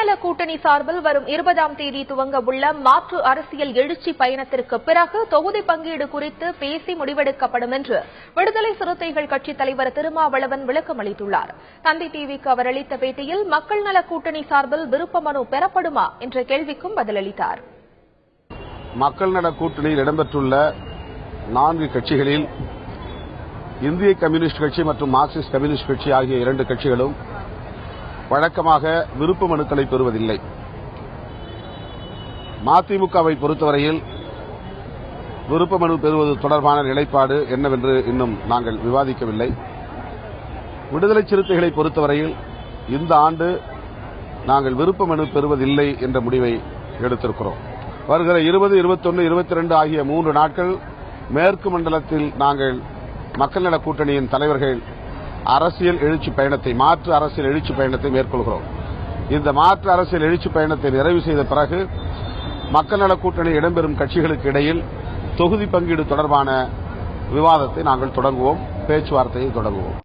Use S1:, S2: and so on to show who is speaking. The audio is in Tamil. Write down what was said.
S1: நல கூட்டணி சார்பில் வரும் 20ஆம் தேதி துவங்க உள்ள மாற்று அரசியல் எழுச்சி பயணத்திற்கு பிறகு தொகுதி பங்கீடு குறித்து பேசி முடிவெடுக்கப்படும் என்று விடுதலை சிறுத்தைகள் கட்சித் தலைவர் திருமாவளவன் விளக்கம் அளித்துள்ளார். தந்தை டிவிக்கு அவர் அளித்த பேட்டியில் மக்கள் நல கூட்டணி சார்பில் விருப்ப மனு பெறப்படுமா என்ற கேள்விக்கும் பதிலளித்தார்.
S2: மக்கள் நல கூட்டணியில் இடம்பெற்றுள்ள 4 கட்சிகளில் இந்திய கம்யூனிஸ்ட் கட்சி மற்றும் மார்க்சிஸ்ட் கம்யூனிஸ்ட் கட்சி ஆகிய 2 கட்சிகளும் வழக்கமாக விருப்ப மனுக்களை பெறுவதில்லை. மதிமுகவை பொறுத்தவரையில் விருப்ப மனு பெறுவது தொடர்பான நிலைப்பாடு என்னவென்று இன்னும் நாங்கள் விவாதிக்கவில்லை. விடுதலை சிறுத்தைகளை பொறுத்தவரையில் இந்த ஆண்டு நாங்கள் விருப்ப மனு பெறுவதில்லை என்ற முடிவை எடுத்திருக்கிறோம். வருகிற 20, 21, 22 ஆகிய 3 நாட்கள் மேற்கு மண்டலத்தில் நாங்கள் மக்கள் நல கூட்டணியின் தலைவர்கள் அரசியல் எழுச்சி பயணத்தை மாற்று அரசியல் எழுச்சி பயணத்தை மேற்கொள்கிறோம். இந்த மாற்று அரசியல் எழுச்சி பயணத்தை நிறைவு செய்த பிறகு மக்கள் நல கூட்டணி இடம்பெறும் கட்சிகளுக்கு இடையில் தொகுதி பங்கீடு தொடர்பான விவாதத்தை நாங்கள் தொடங்குவோம், பேச்சுவார்த்தையை தொடங்குவோம்.